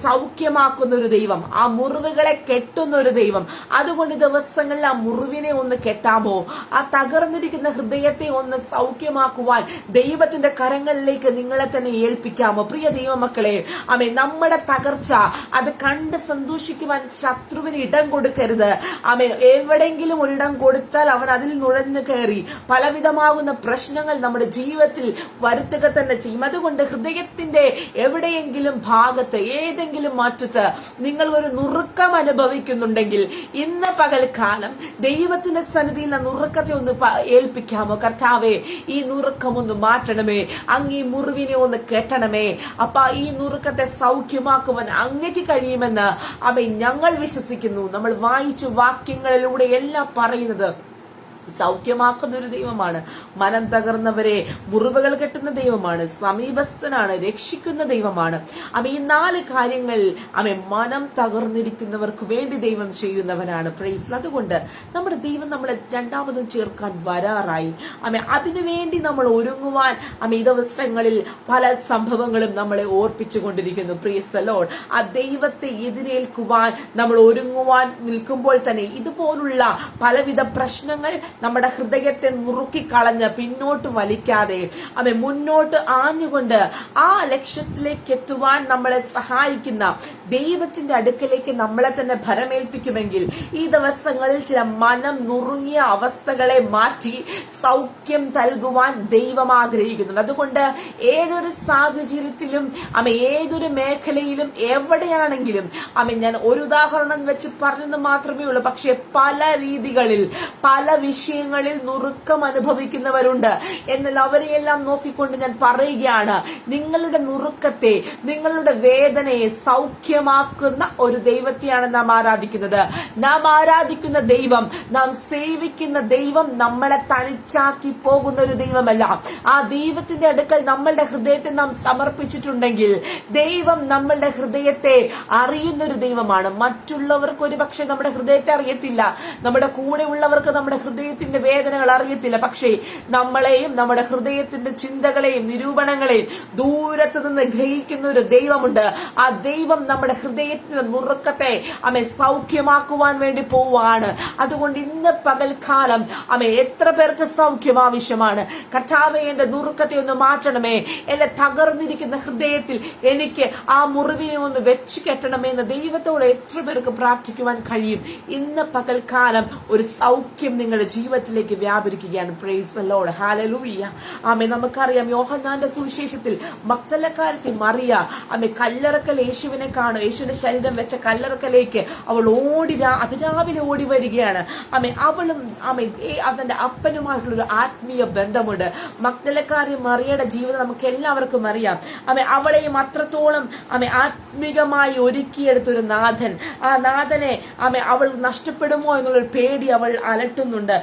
S1: സൗഖ്യമാക്കുന്ന ഒരു ദൈവം, ആ മുറിവുകളെ കെട്ടുന്ന ഒരു ദൈവം. അതുകൊണ്ട് ദിവസങ്ങളിൽ ആ മുറിവിനെ ഒന്ന് കെട്ടാമോ? ആ തകർന്നിരിക്കുന്ന ഹൃദയത്തെ ഒന്ന് സൗഖ്യമാക്കുവാൻ ദൈവത്തിന്റെ കരങ്ങളിലേക്ക് നിങ്ങളെ തന്നെ ഏൽപ്പിക്കാമോ? പ്രിയ ദൈവമക്കളെ, നമ്മുടെ തകർച്ച അത് കണ്ട് സന്തോഷിക്കുവാൻ ശത്രുവിന് ഇടം കൊടുക്കരുത്. എവിടെയെങ്കിലും ഒരിടം കൊടുത്താൽ അവൻ അതിൽ നുഴഞ്ഞു കയറി പലവിധമാകുന്ന പ്രശ്നങ്ങൾ നമ്മുടെ ജീവിതത്തിൽ വരുത്തുക തന്നെ ചെയ്യും. അതുകൊണ്ട് ഹൃദയത്തിന്റെ എവിടെയെങ്കിലും ഭാഗത്ത്, ഏതെങ്കിലും മാറ്റത്ത് നിങ്ങൾ ഒരു നുറുക്കം അനുഭവിക്കുന്നുണ്ടെങ്കിൽ ഇന്ന് പകൽക്കാലം ദൈവത്തിന്റെ സന്നിധിയിൽ ആ നുറുക്കത്തെ ഒന്ന് ഏൽപ്പിക്കാമോ? കർത്താവേ, ഈ നുറുക്കം ഒന്ന് മാറ്റണമേ, അങ്ങ് ഈ മുറിവിനെ ഒന്ന് കെട്ടണമേ. അപ്പ ഈ നുറുക്കത്തെ സൗഖ്യമാക്കുവാൻ അങ്ങേക്ക് കഴിയുമെന്ന് ഞങ്ങൾ വിശ്വസിക്കുന്നു. നമ്മൾ വായിച്ചു വാക്യങ്ങളിലൂടെ എല്ലാം പറയുന്നത് സൗഖ്യമാക്കുന്ന ഒരു ദൈവമാണ്, മനം തകർന്നവരെ മുറിവുകൾ കെട്ടുന്ന ദൈവമാണ്, സമീപസ്ഥനാണ്, രക്ഷിക്കുന്ന ദൈവമാണ്. ഈ 4 കാര്യങ്ങൾ മനം തകർന്നിരിക്കുന്നവർക്ക് വേണ്ടി ദൈവം ചെയ്യുന്നവനാണ്. പ്രൈസ്. അതുകൊണ്ട് നമ്മുടെ ദൈവം നമ്മളെ രണ്ടാമതും ചേർക്കാൻ വരാറായി. അതിനുവേണ്ടി നമ്മൾ ഒരുങ്ങുവാൻ ഈ ദിവസങ്ങളിൽ പല സംഭവങ്ങളും നമ്മളെ ഓർപ്പിച്ചുകൊണ്ടിരിക്കുന്നു. Price the Lord. ആ ദൈവത്തെ എതിരേൽക്കുവാൻ നമ്മൾ ഒരുങ്ങുവാൻ നിൽക്കുമ്പോൾ തന്നെ ഇതുപോലുള്ള പലവിധ പ്രശ്നങ്ങൾ നമ്മുടെ ഹൃദയത്തെ നുറുക്കിക്കളഞ്ഞ് പിന്നോട്ട് വലിക്കാതെ മുന്നോട്ട് ആഞ്ഞുകൊണ്ട് ആ ലക്ഷ്യത്തിലേക്ക് എത്തുവാൻ നമ്മളെ സഹായിക്കുന്ന ദൈവത്തിന്റെ അടുക്കലേക്ക് നമ്മളെ തന്നെ ഭരമേൽപ്പിക്കുമെങ്കിൽ ഈ ദിവസങ്ങളിൽ ചില മനം നുറുങ്ങിയ അവസ്ഥകളെ മാറ്റി സൗഖ്യം നൽകുവാൻ ദൈവം ആഗ്രഹിക്കുന്നുണ്ട്. അതുകൊണ്ട് ഏതൊരു സാഹചര്യത്തിലും ഏതൊരു മേഖലയിലും എവിടെയാണെങ്കിലും ഞാൻ ഒരു ഉദാഹരണം വെച്ച് പറഞ്ഞത് മാത്രമേ ഉള്ളൂ. പക്ഷെ പല രീതികളിൽ പല വിഷയങ്ങളിൽ നുറുക്കം അനുഭവിക്കുന്നവരുണ്ട്. എന്നാൽ അവരെയെല്ലാം നോക്കിക്കൊണ്ട് ഞാൻ പറയുകയാണ്, നിങ്ങളുടെ നുറുക്കത്തെ, നിങ്ങളുടെ വേദനയെ സൗഖ്യമാക്കുന്ന ഒരു ദൈവത്തെയാണ് നാം ആരാധിക്കുന്നത്. നാം ആരാധിക്കുന്ന ദൈവം, നാം സേവിക്കുന്ന ദൈവം നമ്മളെ തനിച്ചാക്കി പോകുന്ന ഒരു ദൈവമല്ല. ആ ദൈവത്തിന്റെ അടുക്കൽ നമ്മളുടെ ഹൃദയത്തെ നാം സമർപ്പിച്ചിട്ടുണ്ടെങ്കിൽ ദൈവം നമ്മളുടെ ഹൃദയത്തെ അറിയുന്ന ഒരു ദൈവമാണ്. മറ്റുള്ളവർക്ക് ഒരു പക്ഷെ നമ്മുടെ ഹൃദയത്തെ അറിയത്തില്ല, നമ്മുടെ കൂടെ ഉള്ളവർക്ക് നമ്മുടെ ഹൃദയത്തിന്റെ വേദനകൾ അറിയത്തില്ല. പക്ഷേ നമ്മളെയും നമ്മുടെ ഹൃദയത്തിന്റെ ചിന്തകളെയും നിരൂപണങ്ങളെയും ദൂരത്ത് നിന്ന് ഗ്രഹിക്കുന്ന ഒരു ദൈവമുണ്ട്. ആ ദൈവം നമ്മുടെ ഹൃദയത്തിന്റെ നുറുക്കത്തെ സൗഖ്യമാക്കുവാൻ വേണ്ടി പോവുകയാണ്. അതുകൊണ്ട് ഇന്ന് പകൽക്കാലം എത്ര പേർക്ക് സൗഖ്യം ആവശ്യമാണ്? കർത്താവേ, എന്റെ നുറുക്കത്തെ ഒന്ന് മാറ്റണമേ, എന്റെ തകർന്നിരിക്കുന്ന ഹൃദയത്തിൽ എനിക്ക് ആ മുറിവിനെ ഒന്ന് വെച്ച് കെട്ടണമേ എന്ന് ദൈവത്തോട് എത്ര പേർക്ക് പ്രാർത്ഥിക്കുവാൻ കഴിയും? ഇന്ന് പകൽക്കാലം ഒരു സൗഖ്യം നിങ്ങളുടെ ജീവിതത്തിലേക്ക് വ്യാപരിക്കുകയാണ്. Praise the Lord. ഹല്ലേലൂയ. നമുക്കറിയാം, യോഹന്നാന്റെ സുവിശേഷത്തിൽ മഗ്ദലക്കാരത്തി മറിയ കല്ലറക്കൽ യേശുവിനെ കാണും. യേശുവിന്റെ ശരീരം വെച്ച കല്ലറക്കലേക്ക് അവൾ അതിരാവിലെ ഓടി വരികയാണ്. അവളും അതിന്റെ അപ്പനുമായിട്ടുള്ള ഒരു ആത്മീയ ബന്ധമുണ്ട്. മഗ്ദലക്കാരി മറിയയുടെ ജീവിതം നമുക്ക് എല്ലാവർക്കും അറിയാം. അവളെയും അത്രത്തോളം ആത്മീകമായി ഒരുക്കിയെടുത്തൊരു നാഥൻ. ആ നാഥനെ അവൾ നഷ്ടപ്പെടുമോ എന്നുള്ളൊരു പേടി അവൾ അലട്ടുന്നുണ്ട്.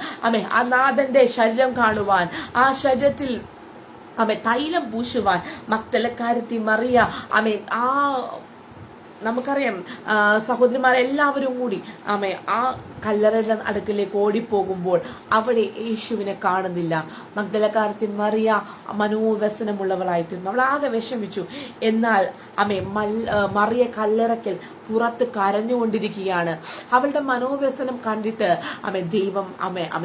S1: ആ നാഥന്റെ ശരീരം കാണുവാൻ, ആ ശരീരത്തിൽ തൈലം പൂശുവാൻ മഗ്ദലക്കാരത്തി മറിയ ആ നമുക്കറിയാം സഹോദരിമാരെല്ലാവരും കൂടി ആ കല്ലറയുടെ അടുക്കിലേക്ക് ഓടിപ്പോകുമ്പോൾ അവിടെ യേശുവിനെ കാണുന്നില്ല. മഗ്ദലക്കാരത്തി മറിയ മനോവ്യസനമുള്ളവളായിട്ടിരുന്നു. അവൾ ആകെ വിഷമിച്ചു. എന്നാൽ മറിയ കല്ലറയ്ക്കൽ പുറത്ത് കരഞ്ഞുകൊണ്ടിരിക്കുകയാണ്. അവളുടെ മനോവ്യസനം കണ്ടിട്ട് ദൈവം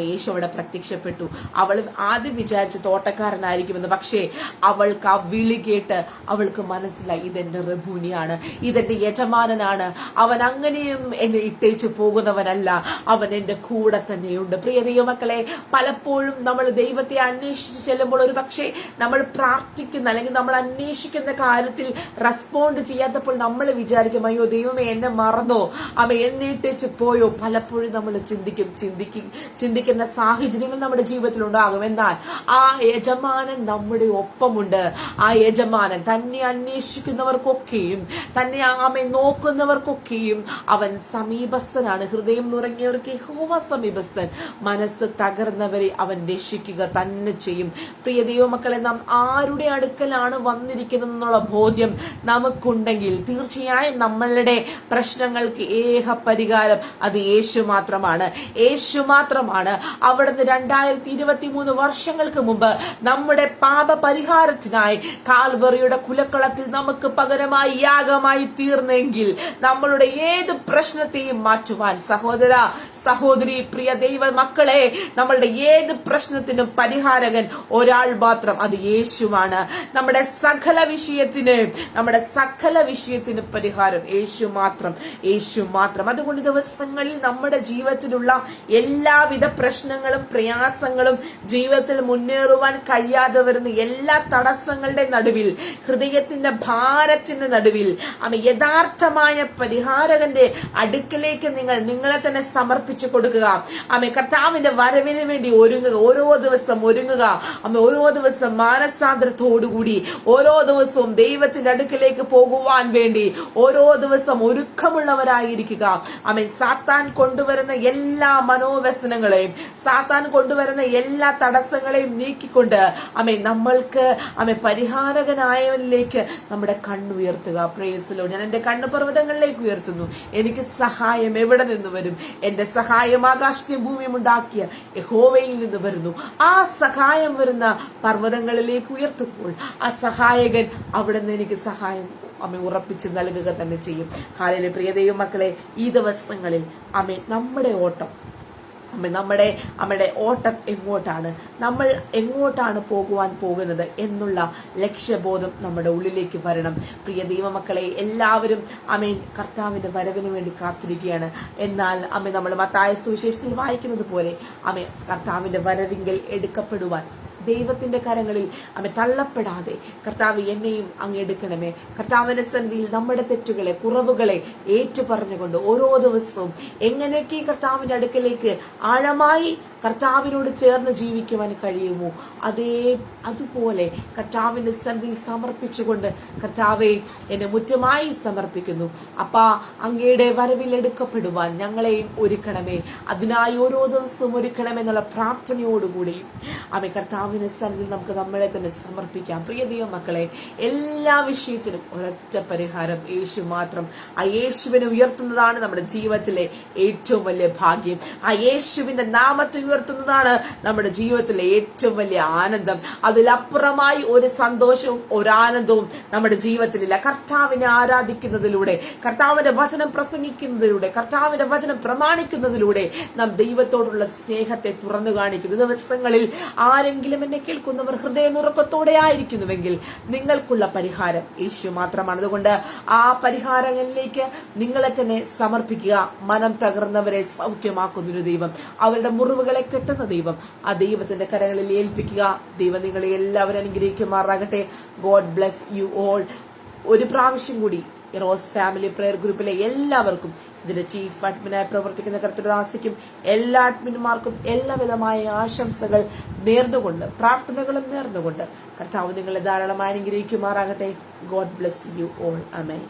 S1: യേശു അവിടെ പ്രത്യക്ഷപ്പെട്ടു. അവൾ ആദ്യം വിചാരിച്ച് തോട്ടക്കാരനായിരിക്കുമെന്ന്. പക്ഷേ അവൾക്ക് ആ വിളി കേട്ട് അവൾക്ക് മനസ്സിലായി, ഇതെന്റെ റബൂനിയാണ്, ഇതെന്റെ യജമാനനാണ്, അവൻ അങ്ങനെയും എന്നെ ഇട്ടേച്ചു പോകുന്നവനല്ല, അവൻ എന്റെ കൂടെ തന്നെയുണ്ട്. പ്രിയ ദൈവമക്കളെ, പലപ്പോഴും നമ്മൾ ദൈവത്തെ അന്വേഷിച്ച് ചെല്ലുമ്പോൾ ഒരു പക്ഷേ നമ്മൾ പ്രാർത്ഥിക്കുന്ന അല്ലെങ്കിൽ നമ്മൾ അന്വേഷിക്കുന്ന കാര്യത്തിൽ റെസ്പോണ്ട് ചെയ്യാത്തപ്പോൾ നമ്മൾ വിചാരിക്കും, അയ്യോ ദൈവമേ എന്നെ മറന്നോ, എന്നെ ഇട്ടേച്ച് പോയോ. പലപ്പോഴും നമ്മൾ ചിന്തിക്കുന്ന സാഹചര്യങ്ങൾ നമ്മുടെ ജീവിതത്തിൽ ഉണ്ടാകും. എന്നാൽ ആ യജമാനൻ നമ്മുടെ ഒപ്പമുണ്ട്. ആ യജമാനൻ തന്നെ അന്വേഷിക്കുന്നവർക്കൊക്കെയും തന്നെ നോക്കുന്നവർക്കൊക്കെയും അവൻ സമീപസ്ഥനാണ്. ഹൃദയം നുറങ്ങിയവർക്ക് യഹോവ സമീപസ്ഥൻ, മനസ്സ് തകർന്നവരെ അവൻ രക്ഷിക്കുക തന്നെ ചെയ്യും. പ്രിയ ദൈവമക്കളെ, നാം ആരുടെ അടുക്കലാണ് വന്നിരിക്കുന്നത് എന്നുള്ള ബോധ്യം നമുക്കുണ്ടെങ്കിൽ തീർച്ചയായും നമ്മളുടെ പ്രശ്നങ്ങൾക്ക് ഏക പരിഹാരം അത് യേശു മാത്രമാണ്. യേശു മാത്രമാണ്. അവിടുന്ന് 2023 വർഷങ്ങൾക്ക് മുമ്പ് നമ്മുടെ പാപ പരിഹാരത്തിനായി കാൽവറിയുടെ കുലക്കളത്തിൽ നമുക്ക് പകരമായി യാഗമായി തീർന്നെങ്കിൽ നമ്മളുടെ ഏത് പ്രശ്നത്തെയും മാറ്റുവാൻ, സഹോദര സഹോദരി, പ്രിയ ദൈവ മക്കളെ, നമ്മളുടെ ഏത് പ്രശ്നത്തിനും പരിഹാരകൻ ഒരാൾ മാത്രം, അത് യേശുവാണ്. നമ്മുടെ സകല വിഷയത്തിന് പരിഹാരം യേശു മാത്രം, യേശു മാത്രം. അതുകൊണ്ട് ദിവസങ്ങളിൽ നമ്മുടെ ജീവിതത്തിലുള്ള എല്ലാവിധ പ്രശ്നങ്ങളും പ്രയാസങ്ങളും ജീവിതത്തിൽ മുന്നേറുവാൻ കഴിയാതെ വരുന്ന എല്ലാ തടസ്സങ്ങളുടെ നടുവിൽ, ഹൃദയത്തിന്റെ ഭാരത്തിന്റെ നടുവിൽ യഥാർത്ഥമായ പരിഹാരകന്റെ അടുക്കലേക്ക് നിങ്ങളെ തന്നെ സമർപ്പിച്ചു കൊടുക്കുക. കർത്താവിന്റെ വരവിന് വേണ്ടി ഒരുങ്ങുക. ഓരോ ദിവസം ഒരുങ്ങുക. ഓരോ ദിവസം മാനസാന്തരത്തോടുകൂടി ഓരോ ദിവസവും ദൈവത്തിന്റെ അടുക്കലേക്ക് പോകുവാൻ വേണ്ടി ഓരോ ദിവസം ഒരുക്കമുള്ളവരായിരിക്കുക. സാത്താൻ കൊണ്ടുവരുന്ന എല്ലാ മനോവ്യസനങ്ങളെയും, സാത്താൻ കൊണ്ടുവരുന്ന എല്ലാ തടസ്സങ്ങളെയും നീക്കിക്കൊണ്ട് നമ്മൾക്ക് പരിഹാരകനായവനിലേക്ക് നമ്മുടെ കണ്ണുയർത്തുക. Price the Lord. ഞാൻ എന്റെ കണ്ണു പർവ്വതങ്ങളിലേക്ക് ഉയർത്തുന്നു. എനിക്ക് സഹായം എവിടെ നിന്ന് വരും? എന്റെ സഹായം ആകാശത്തെയും ഭൂമിയും ഉണ്ടാക്കിയ യഹോവയിൽ നിന്ന് വരുന്നു. ആ സഹായം വരുന്ന പർവ്വതങ്ങളിലേക്ക് ഉയർത്തുമ്പോൾ ആ സഹായകൻ അവിടെ നിന്ന് എനിക്ക് സഹായം ഉറപ്പിച്ച് നൽകുക തന്നെ ചെയ്യും. ഹാലേലൂയ. പ്രിയ ദൈവമക്കളെ, ഈ ദിവസങ്ങളിൽ നമ്മുടെ ഓട്ടം നമ്മുടെ ഓട്ടം എങ്ങോട്ടാണ്, നമ്മൾ എങ്ങോട്ടാണ് പോകുന്നത് എന്നുള്ള ലക്ഷ്യബോധം നമ്മുടെ ഉള്ളിലേക്ക് വരണം. പ്രിയ ദൈവമക്കളെ, എല്ലാവരും കർത്താവിന്റെ വരവിന് വേണ്ടി കാത്തിരിക്കുകയാണ്. എന്നാൽ നമ്മൾ മത്തായി സുവിശേഷത്തിൽ വായിക്കുന്നത് പോലെ കർത്താവിന്റെ വരവിങ്കൽ എടുക്കപ്പെടുവാൻ ദൈവത്തിന്റെ കരങ്ങളിൽ തള്ളപ്പെടാതെ കർത്താവ് എന്നെയും അങ്ങ് എടുക്കണമേ. കർത്താവിന്റെ സന്നിധിയിൽ നമ്മുടെ തെറ്റുകളെ, കുറവുകളെ ഏറ്റുപറഞ്ഞുകൊണ്ട് ഓരോ ദിവസവും എങ്ങനെയൊക്കെ കർത്താവിന്റെ അടുക്കലേക്ക് ആഴമായി കർത്താവിനോട് ചേർന്ന് ജീവിക്കുവാൻ കഴിയുമോ അതുപോലെ കർത്താവിന്റെ സന്നിധിയിൽ സമർപ്പിച്ചുകൊണ്ട്, കർത്താവെ എന്നെ മുറ്റമായി സമർപ്പിക്കുന്നു. അപ്പാ, അങ്ങയുടെ വരവിൽ എടുക്കപ്പെടുവാൻ ഞങ്ങളെയും ഒരുക്കണമേ. അതിനായി ഓരോ ദിവസവും ഒരുക്കണമെന്നുള്ള പ്രാർത്ഥനയോടുകൂടിയും കർത്താവിന്റെ സന്നിധിയിൽ നമുക്ക് നമ്മളെ തന്നെ സമർപ്പിക്കാം. പ്രിയ ദൈവമക്കളെ, എല്ലാ വിഷയത്തിനും ഒരൊറ്റ പരിഹാരം യേശു മാത്രം. ആ യേശുവിനെ ഉയർത്തുന്നതാണ് നമ്മുടെ ജീവിതത്തിലെ ഏറ്റവും വലിയ ഭാഗ്യം. ആ യേശുവിന്റെ നാമത്തെ ഉയർത്തുന്നതാണ് നമ്മുടെ ജീവിതത്തിലെ ഏറ്റവും വലിയ ആനന്ദം. അതിലപ്പുറമായി ഒരു സന്തോഷവും ഒരു ആനന്ദവും നമ്മുടെ ജീവിതത്തിലില്ല. കർത്താവിനെ ആരാധിക്കുന്നതിലൂടെ, കർത്താവിന്റെ വചനം പ്രസംഗിക്കുന്നതിലൂടെ, കർത്താവിന്റെ വചനം പ്രമാണിക്കുന്നതിലൂടെ നാം ദൈവത്തോടുള്ള സ്നേഹത്തെ തുറന്നു കാണിക്കുന്നു. ദിവസങ്ങളിൽ ആരെങ്കിലും എന്നെ കേൾക്കുന്നവർ ഹൃദയനുറക്കത്തോടെ ആയിരിക്കുന്നുവെങ്കിൽ നിങ്ങൾക്കുള്ള പരിഹാരം യേശു മാത്രമാണ്. അതുകൊണ്ട് ആ പരിഹാരങ്ങളിലേക്ക് നിങ്ങളെ തന്നെ സമർപ്പിക്കുക. മനം തകർന്നവരെ സൗഖ്യമാക്കുന്നൊരു ദൈവം, അവരുടെ മുറിവുകളെ കെട്ടുന്ന ദൈവം, ആ ദൈവത്തിന്റെ കരങ്ങളിൽ ഏൽപ്പിക്കുക. ദൈവം നിങ്ങളെ എല്ലാവരും അനുഗ്രഹിക്കുമാറാകട്ടെ. God bless you all. ഒരു പ്രാവശ്യം കൂടി റോസ് ഫാമിലി പ്രെയർ ഗ്രൂപ്പിലെ എല്ലാവർക്കും, ഇതിന്റെ ചീഫ് അഡ്മിനായി പ്രവർത്തിക്കുന്ന കർത്തൃദാസിക്കും എല്ലാ അഡ്മിന്മാർക്കും എല്ലാവിധമായ ആശംസകൾ നേർന്നുകൊണ്ട്, പ്രാർത്ഥനകളും നേർന്നുകൊണ്ട് കർത്താവ് നിങ്ങളെ ധാരാളമായി അനുഗ്രഹിക്കുമാറാകട്ടെ. God bless you all. Amen.